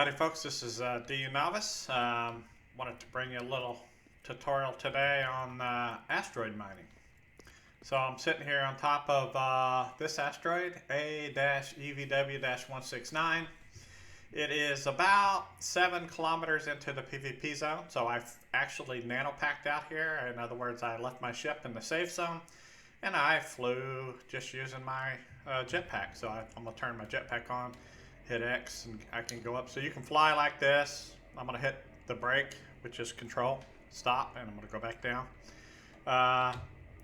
Howdy folks, this is DU Novice. Wanted to bring you a little tutorial today on asteroid mining. So I'm sitting here on top of this asteroid, A-EVW-169. It is about 7 kilometers into the PvP zone, so I've actually nanopacked out here. In other words, I left my ship in the safe zone, and I flew just using my jetpack. So I'm going to turn my jetpack on, hit X, and I can go up. So you can fly like this. I'm going to hit the brake, which is control, stop, and I'm going to go back down.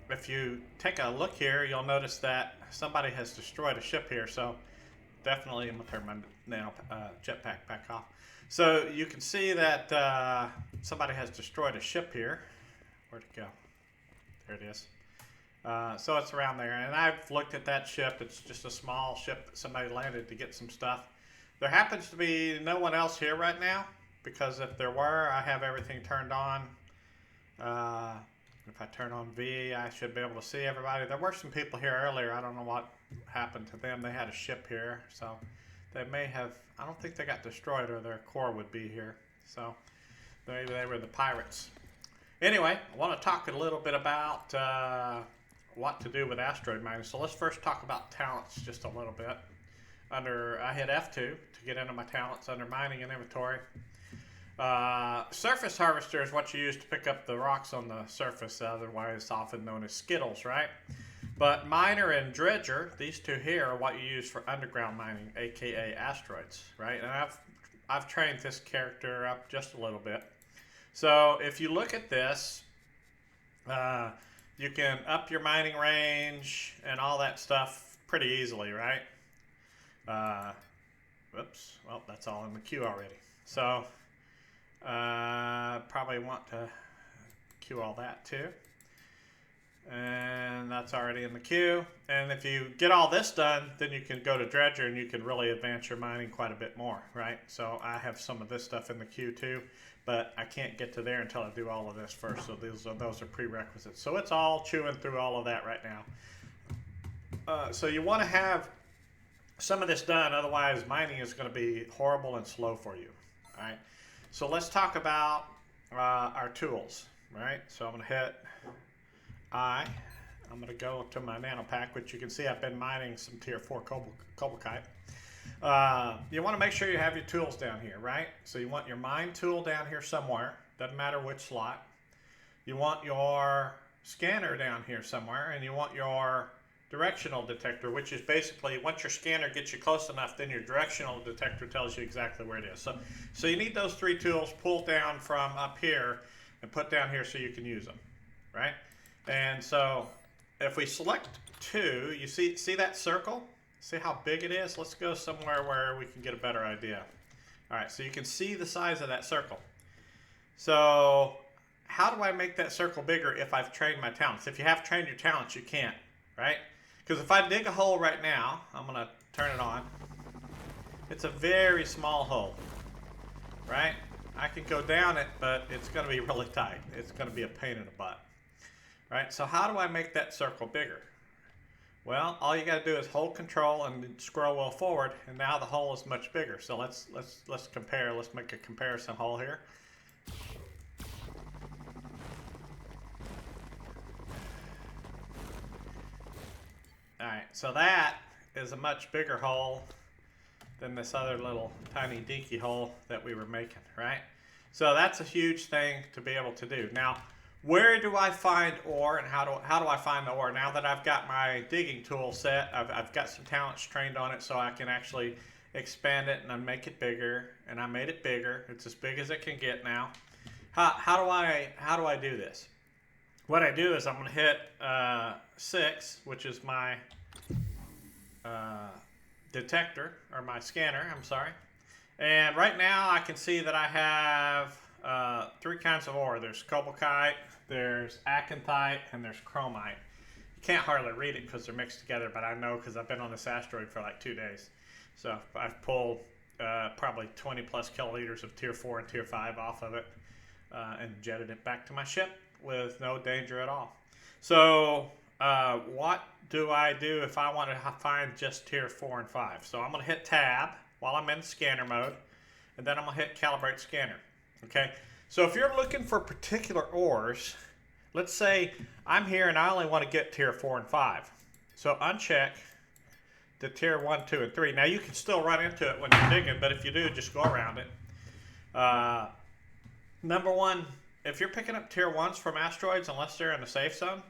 If you take a look here, you'll notice that somebody has destroyed a ship here. So definitely, I'm going to turn my jetpack back off. So you can see that somebody has destroyed a ship here. Where'd it go? There it is. So it's around there, and I've looked at that ship. It's just a small ship that somebody landed to get some stuff. There happens to be no one else here right now, because if there were, I have everything turned on. If I turn on V, I should be able to see everybody. There were some people here earlier. I don't know what happened to them. They had a ship here, so they may have, I don't think they got destroyed, or their core would be here. So maybe they were the pirates. Anyway, I want to talk a little bit about what to do with asteroid mining. So let's first talk about talents just a little bit. I hit F2 to get into my talents under mining and inventory. Surface harvester is what you use to pick up the rocks on the surface, otherwise often known as skittles, right? But miner and dredger, these two here, are what you use for underground mining, aka asteroids, right? And I've trained this character up just a little bit. So if you look at this, you can up your mining range and all that stuff pretty easily, right? Whoops, well, that's all in the queue already. So probably want to queue all that too. And that's already in the queue. And if you get all this done, then you can go to dredger and you can really advance your mining quite a bit more, right? So I have some of this stuff in the queue too, but I can't get to there until I do all of this first. So those are prerequisites. So it's all chewing through all of that right now. So you want to have some of this done, otherwise mining is going to be horrible and slow for you. All right. So let's talk about our tools, right? So I'm going to hit I. I'm going to go to my nanopack, which you can see I've been mining some tier 4 cobaltite. You want to make sure you have your tools down here, right? So you want your mine tool down here somewhere. Doesn't matter which slot. You want your scanner down here somewhere, and you want your directional detector, which is basically once your scanner gets you close enough, then your directional detector tells you exactly where it is. So you need those 3 tools pulled down from up here and put down here so you can use them, right? And so if we select 2, you see that circle? See how big it is? Let's go somewhere where we can get a better idea. All right, so you can see the size of that circle. So how do I make that circle bigger if I've trained my talents? If you have trained your talents, you can't, right? Because if I dig a hole right now, I'm going to turn it on. It's a very small hole, right? I can go down it, but it's going to be really tight. It's going to be a pain in the butt, right? So how do I make that circle bigger? Well, all you got to do is hold control and scroll wheel forward, and now the hole is much bigger. So let's compare. Let's make a comparison hole here. Alright, so that is a much bigger hole than this other little tiny dinky hole that we were making, right? So that's a huge thing to be able to do. Now, where do I find ore, and how do I find the ore? Now that I've got my digging tool set, I've got some talents trained on it, so I can actually expand it and I make it bigger, and I made it bigger. It's as big as it can get now. How do I do this? What I do is I'm going to hit 6, which is my detector, or my scanner, I'm sorry. And right now I can see that I have 3 kinds of ore. There's cobaltite, there's acanthite, and there's chromite. You can't hardly read it because they're mixed together, but I know because I've been on this asteroid for like 2 days. So I've pulled probably 20 plus kiloliters of tier 4 and tier 5 off of it and jetted it back to my ship with no danger at all. So what do I do if I want to find just tier 4 and 5? So I'm going to hit tab while I'm in scanner mode, and then I'm going to hit calibrate scanner. Okay, so if you're looking for particular ores, let's say I'm here and I only want to get tier 4 and 5. So uncheck the tier 1, 2, and 3. Now you can still run into it when you're digging, but if you do, just go around it. Number one, if you're picking up tier 1s from asteroids, unless they're in the safe zone,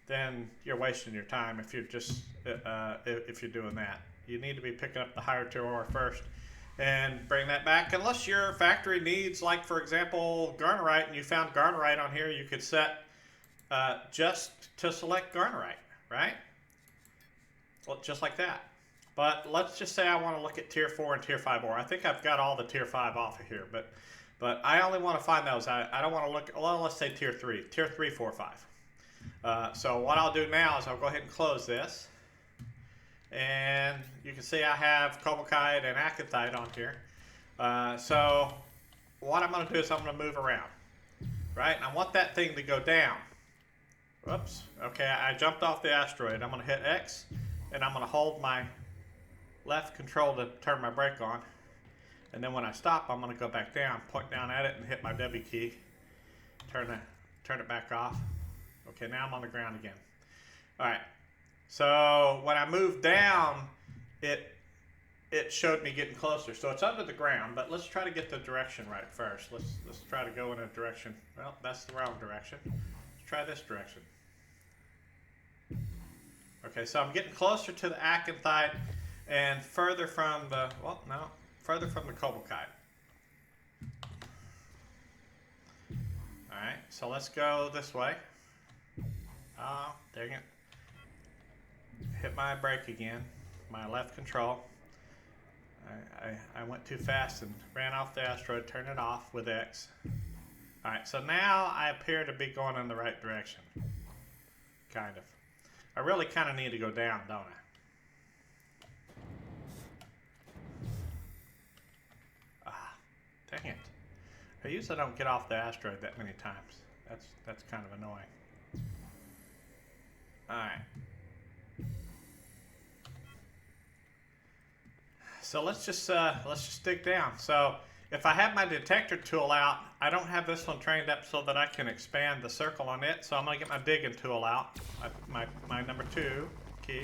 then you're wasting your time if you're just if you're doing that. You need to be picking up the higher tier ore first and bring that back. Unless your factory needs, like for example, garnerite, and you found garnerite on here, you could set just to select garnerite, right? Well, just like that. But let's just say I want to look at tier 4 and tier 5 ore. I think I've got all the tier 5 off of here, but I only want to find those. I don't want to look, well, let's say tier 3, 4, 5. So what I'll do now is I'll go ahead and close this. And you can see I have cobaltite and acanthite on here. So what I'm going to do is I'm going to move around, right? And I want that thing to go down. Whoops. Okay, I jumped off the asteroid. I'm going to hit X, and I'm going to hold my left control to turn my brake on. And then when I stop, I'm going to go back down, point down at it, and hit my W key. Turn it back off. Okay, now I'm on the ground again. All right. So when I moved down, it showed me getting closer. So it's under the ground, but let's try to get the direction right first. Let's try to go in a direction. Well, that's the wrong direction. Let's try this direction. Okay, so I'm getting closer to the acanthite and further from the, well, no, further from the cobaltite. All right, so let's go this way. Oh, dang it. Hit my brake again, my left control. I went too fast and ran off the asteroid, turned it off with X. Alright, so now I appear to be going in the right direction. Kind of. I really kind of need to go down, don't I? Ah, dang it. I usually don't get off the asteroid that many times. That's kind of annoying. Alright. So let's just dig down. So if I have my detector tool out, I don't have this one trained up so that I can expand the circle on it. So I'm going to get my digging tool out, my number 2 key,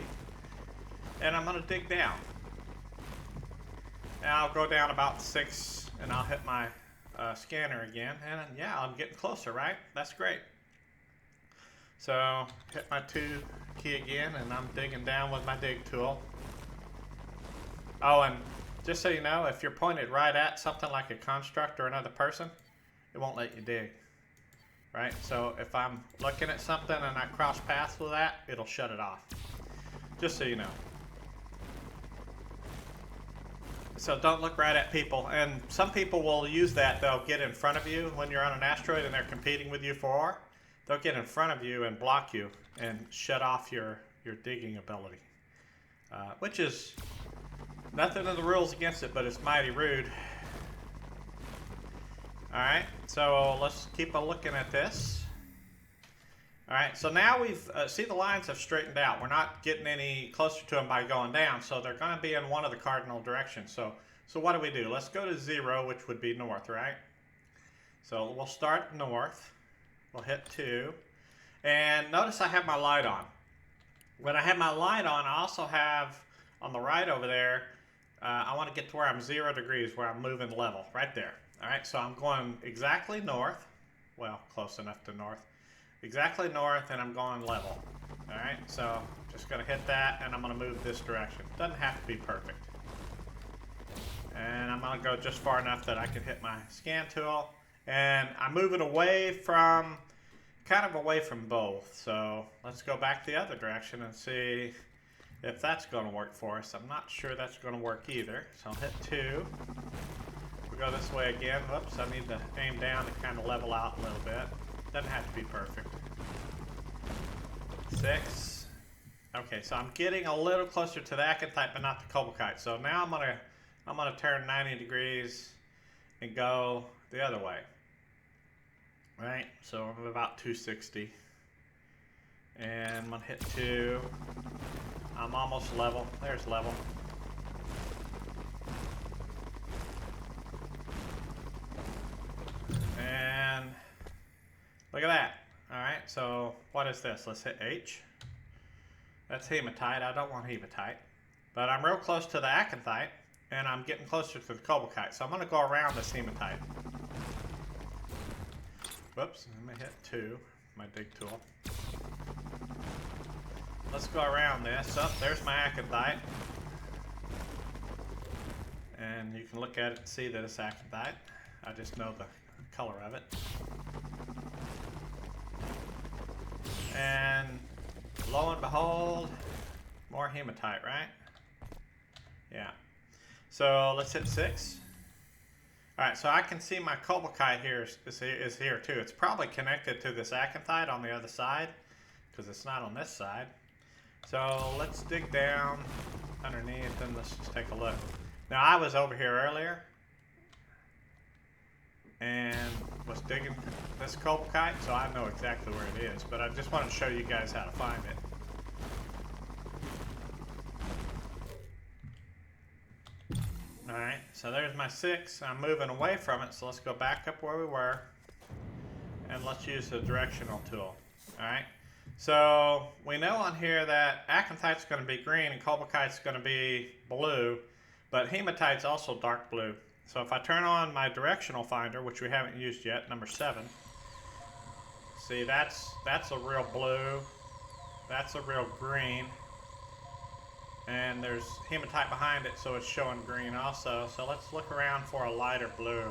and I'm going to dig down. And I'll go down about 6, and I'll hit my scanner again. And yeah, I'm getting closer, right? That's great. So hit my 2 key again, and I'm digging down with my dig tool. Oh, and just so you know, if you're pointed right at something like a construct or another person, it won't let you dig, right? So if I'm looking at something and I cross paths with that, it'll shut it off, just so you know. So don't look right at people, and some people will use that. They'll get in front of you when you're on an asteroid and they're competing with you for ore. They'll get in front of you and block you and shut off your digging ability, which is nothing in the rules against it, but it's mighty rude. Alright, so let's keep a looking at this. Alright, so now we've, see the lines have straightened out. We're not getting any closer to them by going down, so they're going to be in one of the cardinal directions. So what do we do? Let's go to 0, which would be north, right? So we'll start north. We'll hit 2. And notice I have my light on. When I have my light on, I also have on the right over there, I want to get to where I'm 0 degrees, where I'm moving level, right there. All right, so I'm going exactly north, well, close enough to north, exactly north, and I'm going level. All right, so just going to hit that, and I'm going to move this direction. Doesn't have to be perfect. And I'm going to go just far enough that I can hit my scan tool, and I'm moving away from, kind of away from both. So let's go back the other direction and see if that's going to work for us. I'm not sure that's going to work either. So I'll hit 2. We go this way again. Whoops, I need to aim down to kind of level out a little bit. Doesn't have to be perfect. 6. Okay, so I'm getting a little closer to the acanthite, but not the cobaltite. So now I'm gonna turn 90 degrees and go the other way. Right, so I'm about 260. And I'm gonna hit 2. I'm almost level. There's level. Look at that. Alright, so what is this? Let's hit H. That's hematite. I don't want hematite. But I'm real close to the acanthite, and I'm getting closer to the cobaltite. So I'm going to go around this hematite. Whoops, let me hit 2, my dig tool. Let's go around this. Oh, there's my acanthite. And you can look at it and see that it's acanthite. I just know the color of it. And lo and behold, more hematite, right? Yeah. So let's hit 6. Alright, so I can see my cobaltite here is here too. It's probably connected to this acanthite on the other side, because it's not on this side. So let's dig down underneath and let's just take a look. Now I was over here earlier and was digging this cobaltite, so I know exactly where it is, but I just wanted to show you guys how to find it. Alright, so there's my 6. I'm moving away from it, so let's go back up where we were and let's use the directional tool. Alright, so we know on here that acanthite's going to be green and cobaltite's going to be blue, but hematite's also dark blue. So if I turn on my directional finder, which we haven't used yet, number 7, see that's a real blue, that's a real green, and there's hematite behind it, so it's showing green also. So let's look around for a lighter blue.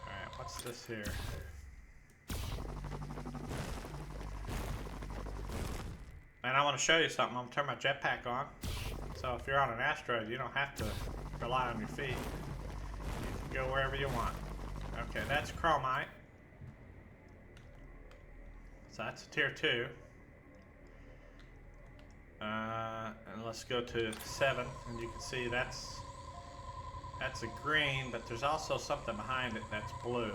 Alright, what's this here? And I want to show you something. I'm going to turn my jetpack on. So if you're on an asteroid, you don't have to rely on your feet. You can go wherever you want. Okay, that's chromite. So that's a tier 2. And let's go to 7, and you can see that's a green, but there's also something behind it that's blue.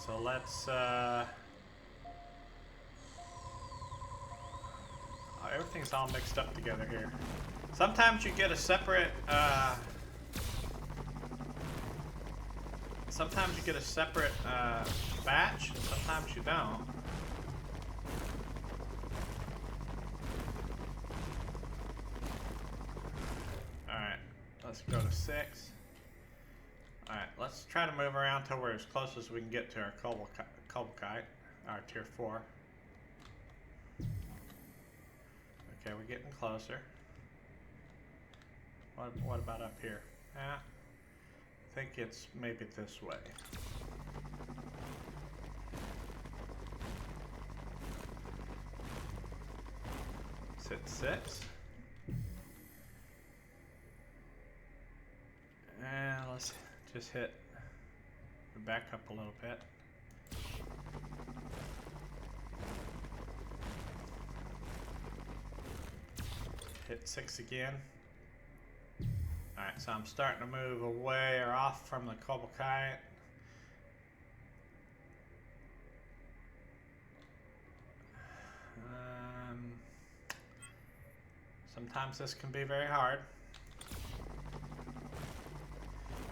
So let's everything's all mixed up together here. Sometimes you get a separate batch, and sometimes you don't. Alright, let's go to 6. Alright, let's try to move around till we're as close as we can get to our cobaltite, our tier 4. Okay, we're getting closer. What about up here? I think it's maybe this way. Let's hit 6. And let's just back up a little bit. Hit 6 again. Alright, so I'm starting to move away or off from the cobaltite. Sometimes this can be very hard.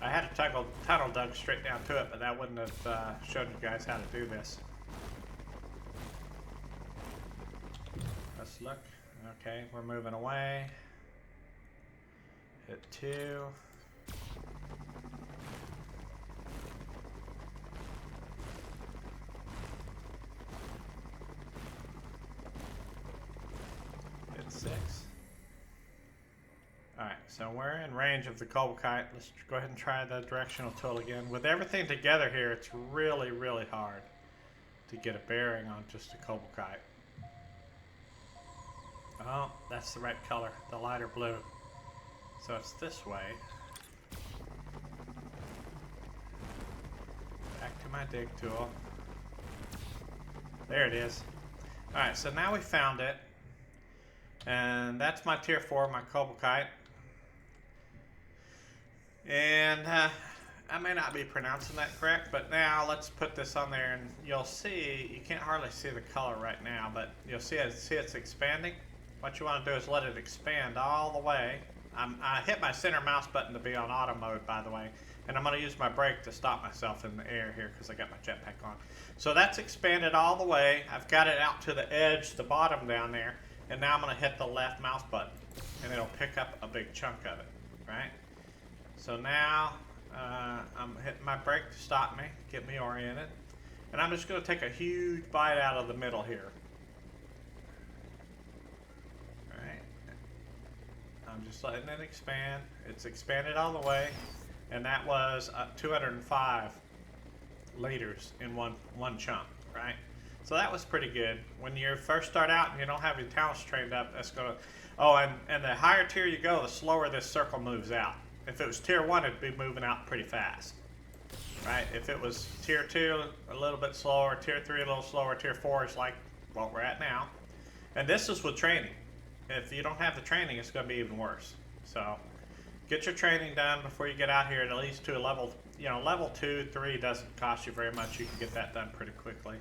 I had a tunnel dug straight down to it, but that wouldn't have showed you guys how to do this. Let's look. Okay, we're moving away. Hit 2. Hit 6. Alright, so we're in range of the cobaltite. Let's go ahead and try the directional tool again. With everything together here, it's really, really hard to get a bearing on just a cobaltite. Oh, that's the right color, the lighter blue. So it's this way. Back to my dig tool. There it is. Alright, so now we found it. And that's my tier 4, my cobaltite. And I may not be pronouncing that correct, but now let's put this on there and you'll see, you can't hardly see the color right now, but you'll see it's expanding. What you want to do is let it expand all the way I hit my center mouse button to be on auto mode, by the way, and I'm going to use my brake to stop myself in the air here because I got my jetpack on. So that's expanded all the way. I've got it out to the edge, the bottom down there, and now I'm going to hit the left mouse button, and it'll pick up a big chunk of it, right? So now I'm hitting my brake to stop me, get me oriented, and I'm just going to take a huge bite out of the middle here. I'm just letting it expand. It's expanded all the way, and that was 205 liters in one chunk, right? So that was pretty good. When you first start out and you don't have your talents trained up, that's gonna. Oh, and the higher tier you go, the slower this circle moves out. If it was tier 1, it'd be moving out pretty fast, right? If it was tier 2, a little bit slower, tier 3 a little slower, tier 4 is like what we're at now. And this is with training. If you don't have the training, it's going to be even worse. So get your training done before you get out here, at least to a level, level 2, 3 doesn't cost you very much. You can get that done pretty quickly.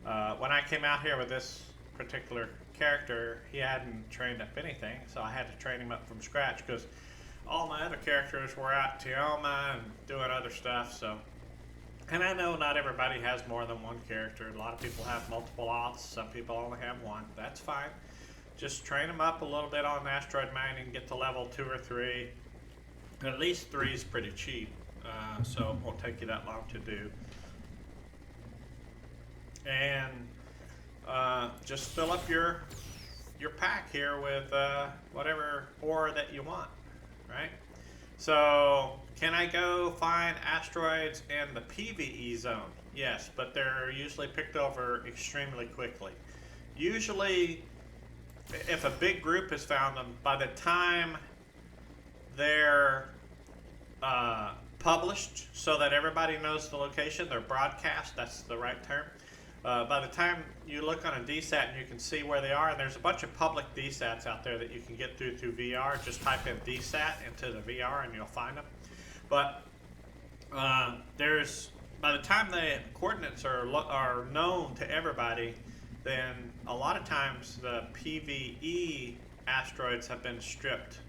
When I came out here with this particular character, he hadn't trained up anything, so I had to train him up from scratch because all my other characters were out Tioma and doing other stuff. So, and I know not everybody has more than one character. A lot of people have multiple auths. Some people only have one. That's fine. Just train them up a little bit on asteroid mining, get to level 2 or 3. At least 3 is pretty cheap, so it won't take you that long to do. And just fill up your pack here with whatever ore that you want, right? So can I go find asteroids in the PvE zone? Yes, but they're usually picked over extremely quickly. Usually, if a big group has found them, by the time they're published so that everybody knows the location, they're broadcast, that's the right term. By the time you look on a DSAT and you can see where they are, and there's a bunch of public DSATs out there that you can get through VR, just type in DSAT into the VR and you'll find them. But by the time the coordinates are known to everybody, then a lot of times the PvE asteroids have been stripped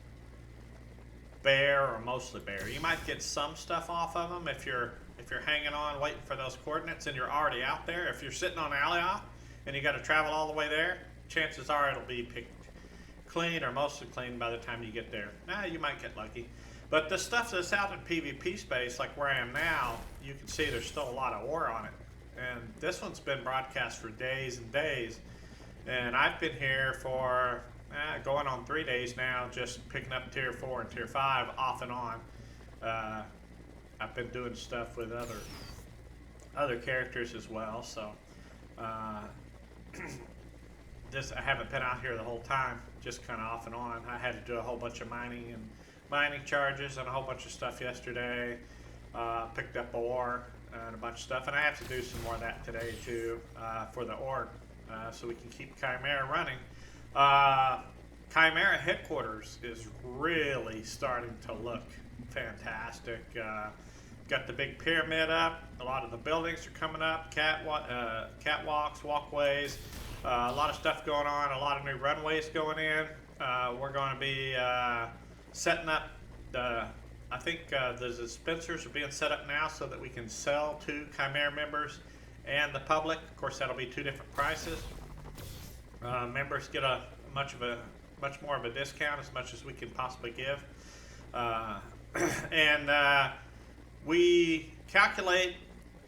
bare or mostly bare. You might get some stuff off of them if you're hanging on waiting for those coordinates and you're already out there. If you're sitting on Alioth and you got to travel all the way there, chances are it'll be picked clean or mostly clean by the time you get there. You might get lucky. But the stuff that's out in PvP space, like where I am now, you can see there's still a lot of ore on it. And this one's been broadcast for days and days. And I've been here for going on 3 days now, just picking up tier 4 and tier 5 off and on. I've been doing stuff with other characters as well. So I haven't been out here the whole time, just kind of off and on. I had to do a whole bunch of mining charges and a whole bunch of stuff yesterday. Picked up ore and a bunch of stuff, and I have to do some more of that today too for the org, so we can keep Chimera running. Chimera headquarters is really starting to look fantastic. Got the big pyramid up. A lot of the buildings are coming up. Catwalks, walkways. A lot of stuff going on. A lot of new runways going in. We're going to be setting up I think the dispensers are being set up now so that we can sell to Chimera members and the public. Of course, that'll be 2 different prices. Members get much more of a discount, as much as we can possibly give. And we calculate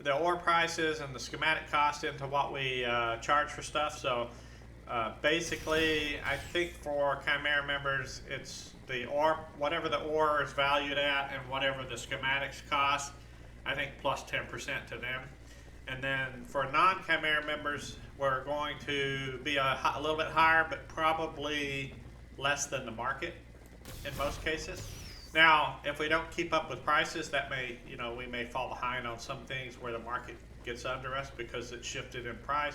the ore prices and the schematic cost into what we charge for stuff. So basically, I think for Chimera members, it's the ore, whatever the ore is valued at and whatever the schematics cost, I think plus 10% to them. And then for non-Chimera members, we're going to be a little bit higher, but probably less than the market in most cases. Now, if we don't keep up with prices, that may, we may fall behind on some things where the market gets under us because it's shifted in price.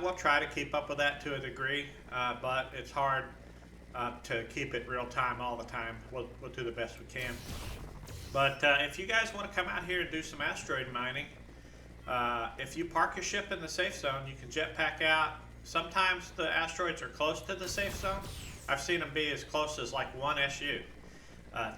We'll try to keep up with that to a degree, but it's hard to keep it real time all the time. We'll do the best we can. But if you guys want to come out here and do some asteroid mining, if you park your ship in the safe zone, you can jetpack out. Sometimes the asteroids are close to the safe zone, I've seen them be as close as like 1 SU.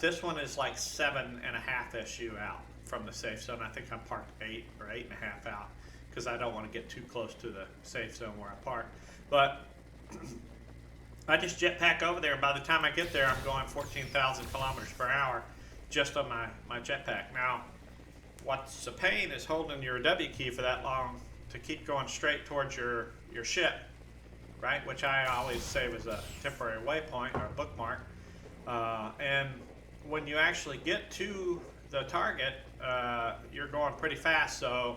This one is like 7.5 SU out from the safe zone. I think I'm parked 8 or 8.5 out because I don't want to get too close to the safe zone where I park. But I just jetpack over there, and by the time I get there, I'm going 14,000 kilometers per hour just on my jetpack. Now, what's a pain is holding your W key for that long to keep going straight towards your ship, right? Which I always say was a temporary waypoint or a bookmark. And when you actually get to the target, you're going pretty fast. So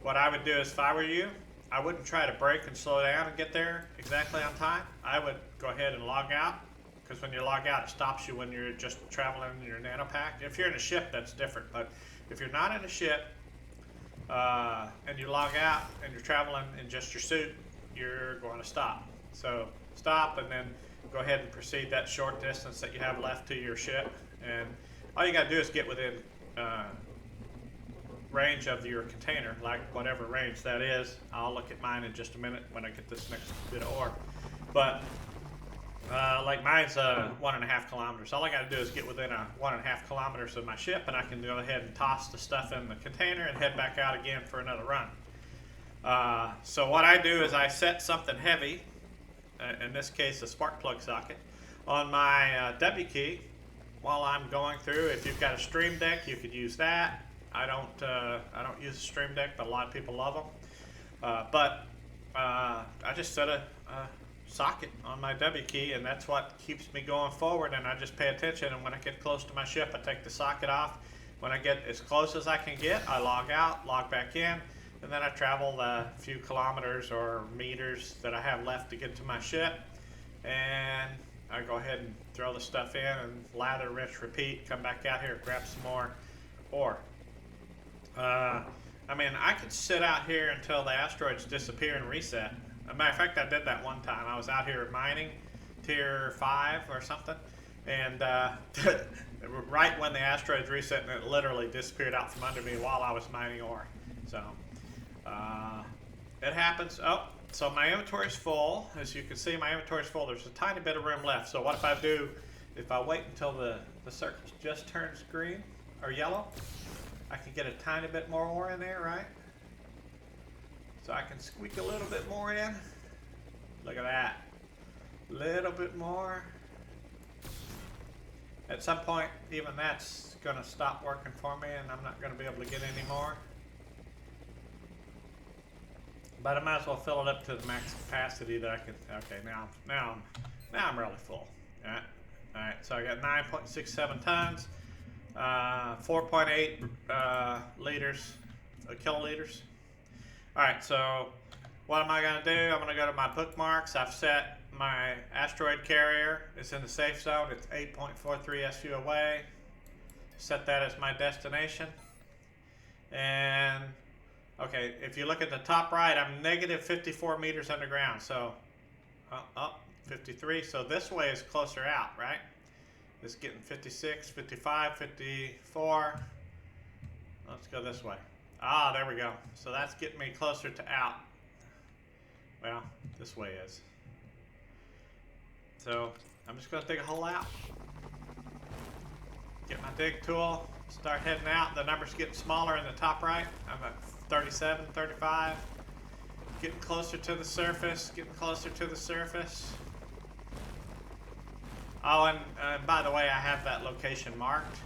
what I would do is, if I were you, I wouldn't try to brake and slow down and get there exactly on time. I would go ahead and log out, because when you log out, it stops you when you're just traveling in your nanopack. If you're in a ship, that's different. But if you're not in a ship and you log out and you're traveling in just your suit, you're going to stop. So stop and then go ahead and proceed that short distance that you have left to your ship. And all you got to do is get within range of your container, like whatever range that is. I'll look at mine in just a minute when I get this next bit of ore. But like mine's 1.5 kilometers. All I got to do is get within 1.5 kilometers of my ship, and I can go ahead and toss the stuff in the container and head back out again for another run. So what I do is I set something heavy, in this case a spark plug socket, on my W key while I'm going through. If you've got a Stream Deck, you could use that. I don't use a Stream Deck, but a lot of people love them. But I just set a socket on my W key, and that's what keeps me going forward. And I just pay attention, and when I get close to my ship, I take the socket off. When I get as close as I can get, I log out, log back in, and then I travel the few kilometers or meters that I have left to get to my ship, and I go ahead and throw the stuff in and lather, rinse, repeat, come back out here, grab some more ore. I mean, I could sit out here until the asteroids disappear and reset. As a matter of fact, I did that one time. I was out here mining tier 5 or something, and right when the asteroids reset, and it literally disappeared out from under me while I was mining ore. So it happens. Oh, so my inventory's full. As you can see, my inventory's full. There's a tiny bit of room left. So what if I do, if I wait until the circle just turns green or yellow, I can get a tiny bit more ore in there, right? So I can squeak a little bit more in. Look at that. Little bit more. At some point, even that's going to stop working for me, and I'm not going to be able to get any more. But I might as well fill it up to the max capacity that I can. Okay, now I'm really full. All right. So I got 9.67 tons. 4.8 liters, kiloliters. Alright, so what am I going to do? I'm going to go to my bookmarks. I've set my asteroid carrier. It's in the safe zone. It's 8.43 SU away. Set that as my destination. And, okay, if you look at the top right, I'm negative 54 meters underground. So, 53. So this way is closer out, right? It's getting 56, 55, 54. Let's go this way. Ah, there we go. So that's getting me closer to out. Well, this way is. So I'm just going to dig a hole out. Get my dig tool. Start heading out. The number's getting smaller in the top right. I'm at 37, 35. Getting closer to the surface. Getting closer to the surface. Oh, and by the way, I have that location marked.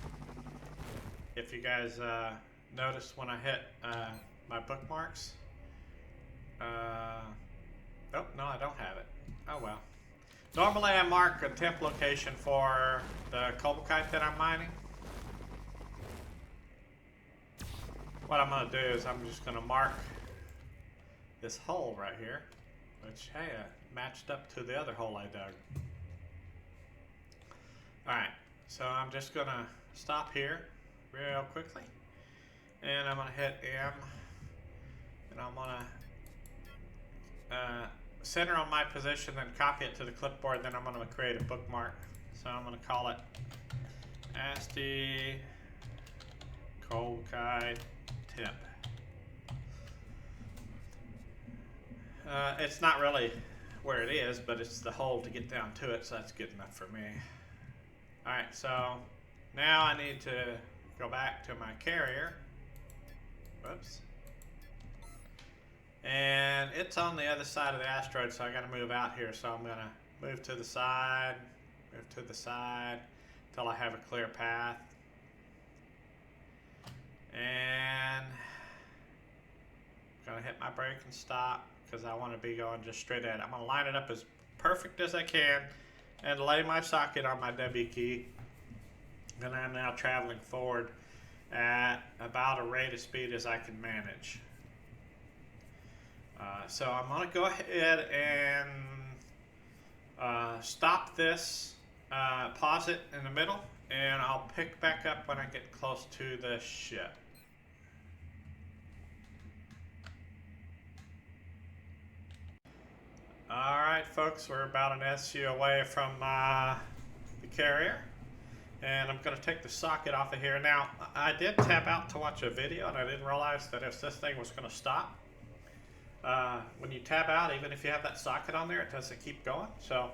If you guys notice when I hit my bookmarks. Oh, no, I don't have it. Oh, well. Normally, I mark a temp location for the cobaltite that I'm mining. What I'm going to do is I'm just going to mark this hole right here, which, hey, matched up to the other hole I dug. Alright, so I'm just going to stop here real quickly, and I'm going to hit M, and I'm going to center on my position, then copy it to the clipboard, then I'm going to create a bookmark. So I'm going to call it Asti Cobaltite Tip. It's not really where it is, but it's the hole to get down to it, so that's good enough for me. Alright, so now I need to go back to my carrier. Whoops. And it's on the other side of the asteroid, so I gotta move out here. So I'm gonna move to the side, until I have a clear path. And I'm gonna hit my brake and stop because I want to be going just straight ahead. I'm gonna line it up as perfect as I can and lay my socket on my W key. And I'm now traveling forward at about a rate of speed as I can manage. So I'm going to go ahead and stop this, pause it in the middle, and I'll pick back up when I get close to the ship. Alright folks, we're about an SU away from the carrier. And I'm going to take the socket off of here. Now, I did tap out to watch a video, and I didn't realize that if this thing was going to stop, when you tab out, even if you have that socket on there, it doesn't keep going. So,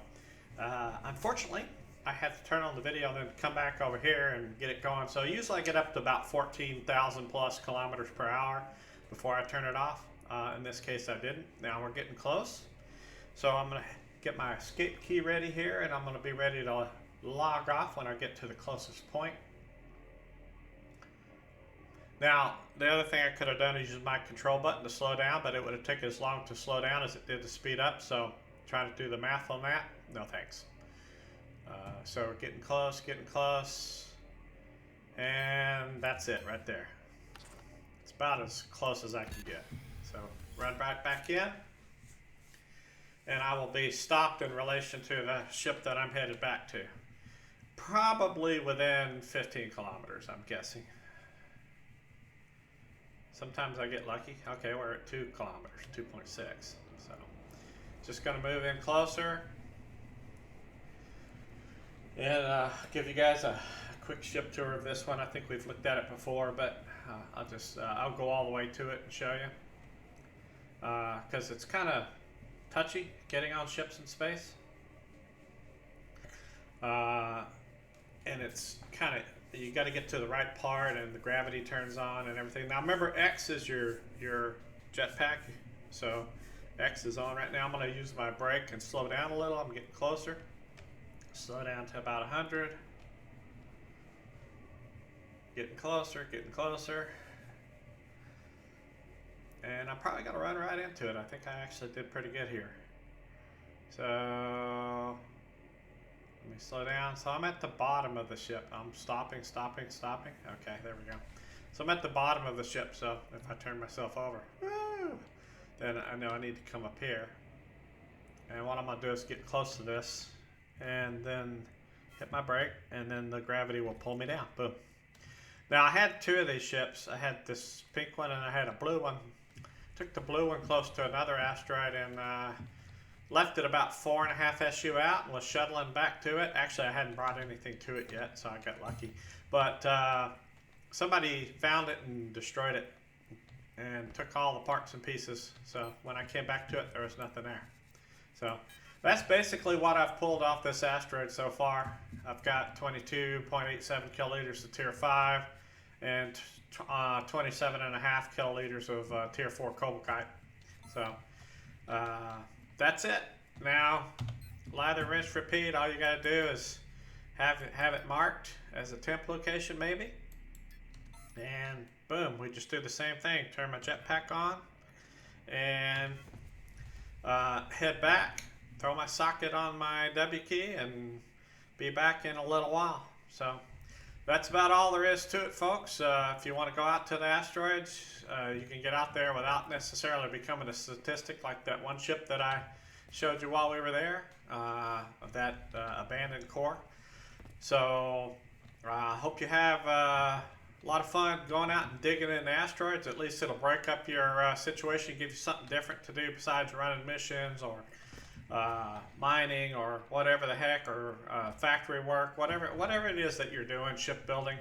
unfortunately, I had to turn on the video and then come back over here and get it going. So usually I get up to about 14,000 plus kilometers per hour before I turn it off. In this case, I didn't. Now we're getting close. So I'm going to get my escape key ready here, and I'm going to be ready to log off when I get to the closest point. Now, the other thing I could have done is use my control button to slow down, but it would have taken as long to slow down as it did to speed up, so trying to do the math on that, no thanks. So we're getting close, and that's it right there. It's about as close as I can get. So run right back in, and I will be stopped in relation to the ship that I'm headed back to. Probably within 15 kilometers, I'm guessing. Sometimes I get lucky. Okay, we're at 2 kilometers, 2.6. So, just going to move in closer and give you guys a quick ship tour of this one. I think we've looked at it before, but I'll go all the way to it and show you because it's kind of touchy getting on ships in space. And it's kind of, you got to get to the right part and the gravity turns on and everything. Now remember, X is your jetpack, so X is on right now. I'm going to use my brake and slow down a little. I'm getting closer. Slow down to about 100. Getting closer. And I'm probably going to run right into it. I think I actually did pretty good here. So let me slow down. So I'm at the bottom of the ship. I'm stopping. Okay, there we go. So I'm at the bottom of the ship, so if I turn myself over, then I know I need to come up here. And what I'm going to do is get close to this and then hit my brake, and then the gravity will pull me down. Boom. Now I had 2 of these ships. I had this pink one and I had a blue one. Took the blue one close to another asteroid and left it about 4.5 SU out and was shuttling back to it. Actually, I hadn't brought anything to it yet, so I got lucky. But somebody found it and destroyed it and took all the parts and pieces. So when I came back to it, there was nothing there. So that's basically what I've pulled off this asteroid so far. I've got 22.87 kiloliters of Tier 5 and 27.5 kiloliters of Tier 4 Cobaltite. So that's it. Now, lather, rinse, repeat. All you got to do is have it marked as a temp location maybe. And boom, we just do the same thing. Turn my jetpack on and head back. Throw my socket on my W key and be back in a little while. So that's about all there is to it, folks. If you want to go out to the asteroids, you can get out there without necessarily becoming a statistic like that one ship that I showed you while we were there, of that abandoned core. So I hope you have a lot of fun going out and digging in the asteroids. At least it'll break up your situation, give you something different to do besides running missions or mining or whatever the heck, or factory work, whatever it is that you're doing, shipbuilding.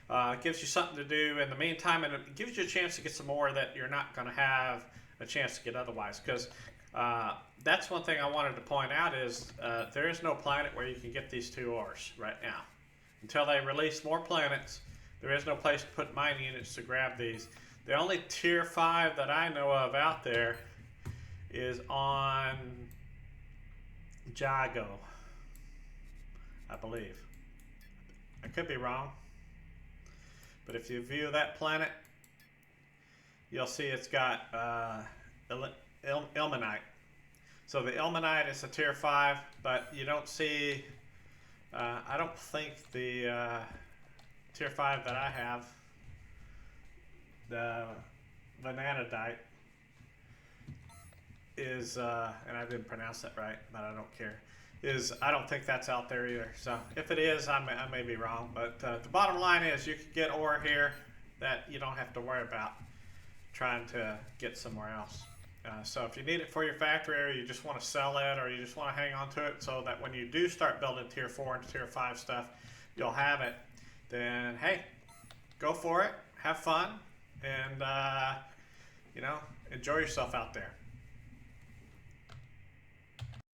It gives you something to do in the meantime, and it gives you a chance to get some more that you're not going to have a chance to get otherwise. Because That's one thing I wanted to point out is there is no planet where you can get these 2 ores right now. Until they release more planets, there is no place to put mine units to grab these. The only tier 5 that I know of out there is on Jago, I believe. I could be wrong, but if you view that planet, you'll see it's got ilmenite. So the ilmenite is a tier 5, but you don't see, I don't think the tier 5 that I have, the vanadite, is, and I didn't pronounce that right, but I don't care, I don't think that's out there either. So if it is, I may be wrong, but the bottom line is you can get ore here that you don't have to worry about trying to get somewhere else. So if you need it for your factory, or you just want to sell it, or you just want to hang on to it so that when you do start building tier 4 and tier 5 stuff, you'll have it, then hey, go for it, have fun, and you know, enjoy yourself out there.